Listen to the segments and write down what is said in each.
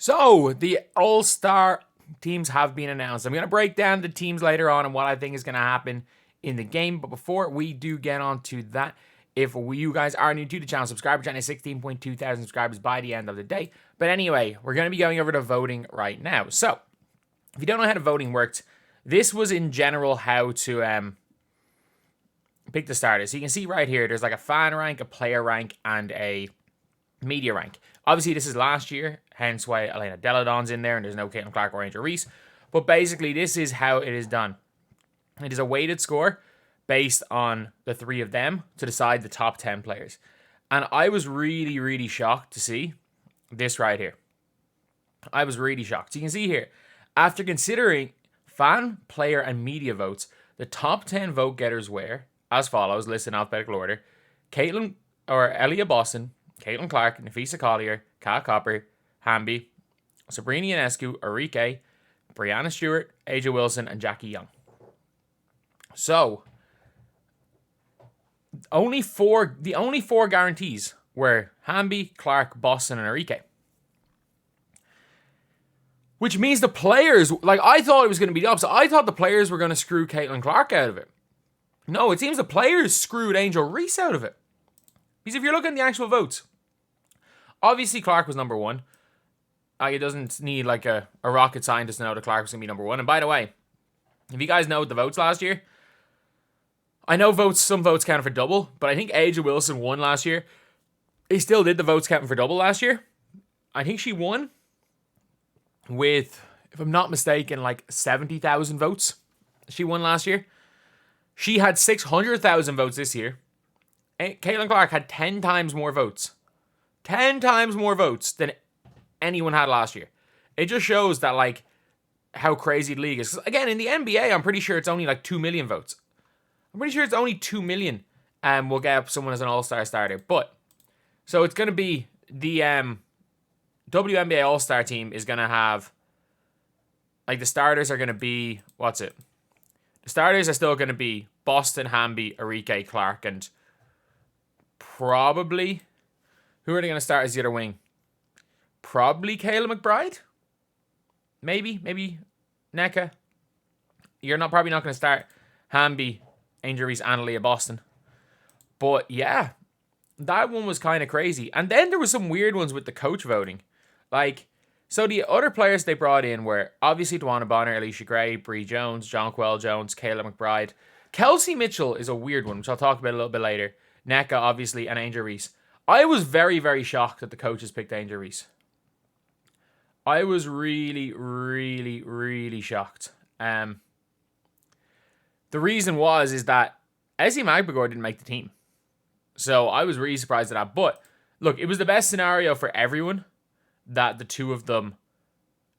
So, the All-Star teams have been announced. I'm going to break down the teams later on and what I think is going to happen in the game. But before we do get on to that, if you guys are new to the channel, subscribe. Channel 16.2 thousand subscribers by the end of the day. But anyway, we're going to be going over to voting right now. So, if you don't know how the voting works, this was in general how to pick the starters. So you can see right here, there's like a fan rank, a player rank, and a media rank. Obviously, this is last year, hence why Elena Deladon's in there, and there's no Caitlin Clark or Angel Reese. But basically, this is how it is done. It is a weighted score based on the three of them to decide the top 10 players. And I was really, really shocked to see this right here. I was really shocked. So you can see here, after considering fan, player, and media votes, the top 10 vote getters were as follows, listed in alphabetical order: Caitlin or Elia Boston, Caitlin Clark, Nafisa Collier, Kat Copper, Hamby, Sabrina Ionescu, Enrique, Breanna Stewart, AJ Wilson, and Jackie Young. So, the only four guarantees were Hamby, Clark, Boston, and Enrique. Which means the players, like, I thought it was going to be the opposite. I thought the players were going to screw Caitlin Clark out of it. No, it seems the players screwed Angel Reese out of it. Because if you're looking at the actual votes, obviously Clark was number one. It doesn't need like a rocket scientist to know that Clark was going to be number one. And by the way, if you guys know the votes last year, I know some votes counted for double, but I think AJ Wilson won last year. He still did the votes counting for double last year. I think she won with, if I'm not mistaken, like 70,000 votes. She won last year. She had 600,000 votes this year. Caitlin Clark had 10 times more votes. 10 times more votes than anyone had last year. It just shows that, like, how crazy the league is. 'Cause again, in the NBA, I'm pretty sure it's only like 2 million votes. I'm pretty sure it's only 2 million will get up someone as an all-star starter. But, so it's going to be the WNBA All Star team is going to have, like, the starters are going to be, The starters are still going to be Boston, Hamby, Enrique, Clark, and probably, who are they going to start as the other wing? Probably Kayla McBride? Maybe NECA. You're probably not going to start Hamby, Angel Reese, and Leah Boston. But yeah, that one was kind of crazy. And then there was some weird ones with the coach voting. Like, so the other players they brought in were obviously Dwana Bonner, Alicia Gray, Bree Jones, Jonquel Jones, Kayla McBride. Kelsey Mitchell is a weird one, which I'll talk about a little bit later. NECA, obviously, and Angel Reese. I was very, very shocked that the coaches picked Angel Reese. I was really, really, really shocked. The reason is that Essie Magbegor didn't make the team. So I was really surprised at that. But look, it was the best scenario for everyone that the two of them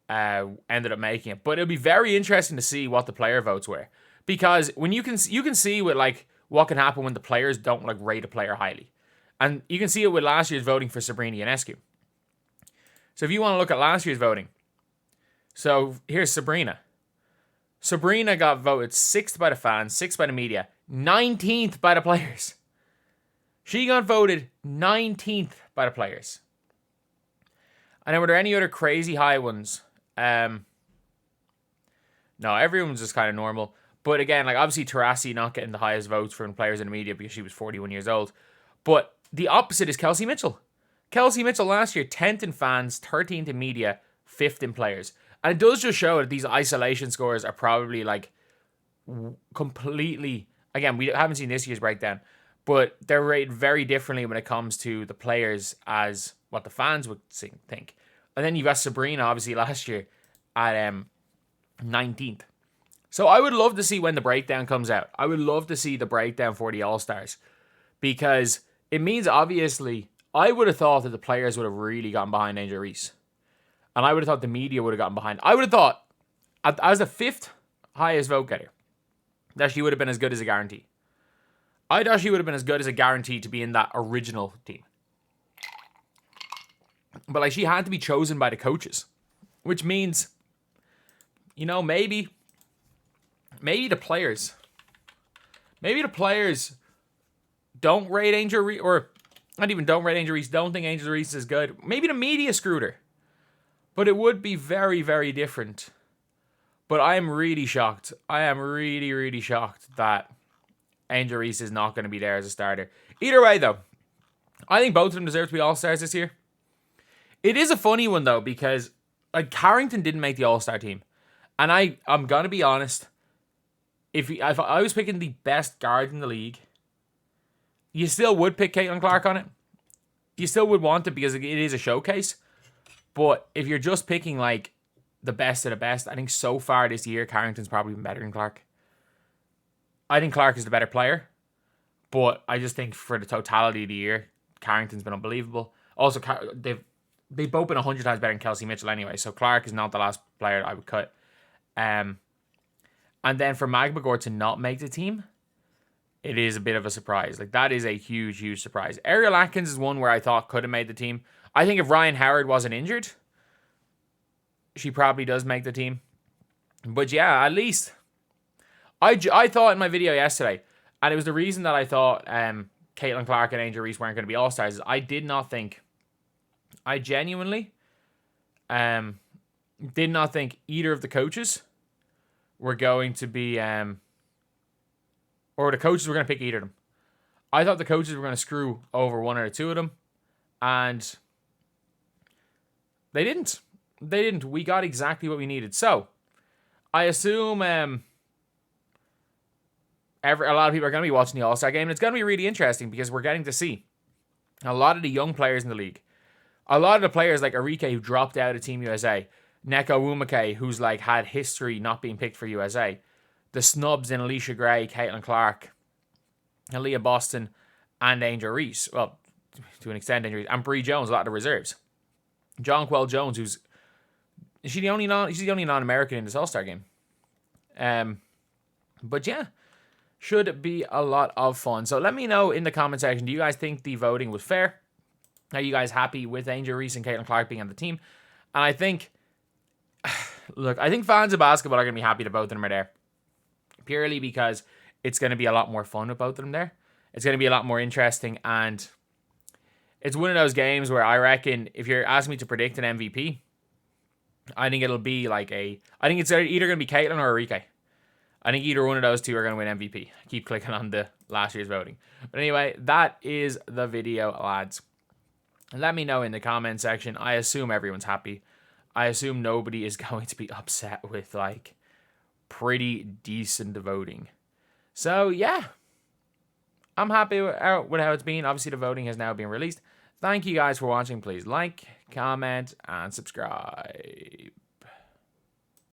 ended up making it. But it'll be very interesting to see what the player votes were. Because when you can see with, like, what can happen when the players don't, like, rate a player highly. And you can see it with last year's voting for Sabrina Ionescu. So if you want to look at last year's voting, so here's Sabrina. Sabrina got voted 6th by the fans, 6th by the media, 19th by the players. She got voted 19th by the players. And then were there any other crazy high ones? No, everyone was just kind of normal. But again, like, obviously Taurasi not getting the highest votes from players in the media because she was 41 years old. But the opposite is Kelsey Mitchell. Kelsey Mitchell last year, 10th in fans, 13th in media, 5th in players. And it does just show that these isolation scores are probably, like, completely... Again, we haven't seen this year's breakdown, but they're rated very differently when it comes to the players as what the fans would think. And then you've got Sabrina, obviously, last year at 19th. So I would love to see when the breakdown comes out. I would love to see the breakdown for the All-Stars. Because it means, obviously, I would have thought that the players would have really gotten behind Angel Reese. And I would have thought the media would have gotten behind. I would have thought, as the 5th highest vote getter, that she would have been as good as a guarantee. I thought she would have been as good as a guarantee to be in that original team. But, like, she had to be chosen by the coaches. Which means, you know, maybe the players don't rate Angel Reese, or not even don't rate Angel Reese, don't think Angel Reese is good. Maybe the media screwed her. But it would be very, very different. But I am really shocked. I am really, really shocked that Angel Reese is not going to be there as a starter. Either way, though, I think both of them deserve to be All-Stars this year. It is a funny one, though, because like Carrington didn't make the All-Star team. And I'm going to be honest. If I was picking the best guard in the league, you still would pick Caitlin Clark on it. You still would want it because it is a showcase. But if you're just picking like the best of the best, I think so far this year, Carrington's probably been better than Clark. I think Clark is the better player. But I just think for the totality of the year, Carrington's been unbelievable. Also, they've both been 100 times better than Kelsey Mitchell anyway. So Clark is not the last player I would cut. And then for Magmagor to not make the team, it is a bit of a surprise. Like, that is a huge, huge surprise. Ariel Atkins is one where I thought could have made the team. I think if Ryan Howard wasn't injured, she probably does make the team. But yeah, at least I thought in my video yesterday, and it was the reason that I thought Caitlin Clark and Angel Reese weren't going to be All-Stars, is I did not think, I genuinely did not think either of the coaches were going to be, or the coaches were going to pick either of them. I thought the coaches were going to screw over one or two of them, and they didn't. They didn't. We got exactly what we needed. So, I assume a lot of people are going to be watching the All-Star game, and it's going to be really interesting because we're getting to see a lot of the young players in the league. A lot of the players like Arike, who dropped out of Team USA, Neko Wumake, who's like had history not being picked for USA, the snubs in Alicia Gray, Caitlin Clark, Aaliyah Boston, and Angel Reese. Well, to an extent, Angel Reese, and Bree Jones, a lot of the reserves. Jonquel Jones, she's the only non-American in this All-Star game. But yeah, should be a lot of fun. So let me know in the comment section, do you guys think the voting was fair? Are you guys happy with Angel Reese and Caitlin Clark being on the team? And I think, look, I think fans of basketball are going to be happy that both of them are there. Purely because it's going to be a lot more fun with both of them there. It's going to be a lot more interesting. And it's one of those games where I reckon if you're asking me to predict an MVP, I think it'll be like I think it's either going to be Caitlin or Arike. I think either one of those two are going to win MVP. Keep clicking on the last year's voting. But anyway, that is the video, lads. Let me know in the comment section. I assume everyone's happy. I assume nobody is going to be upset with, like, pretty decent voting. So, yeah. I'm happy with how it's been. Obviously, the voting has now been released. Thank you guys for watching. Please like, comment, and subscribe.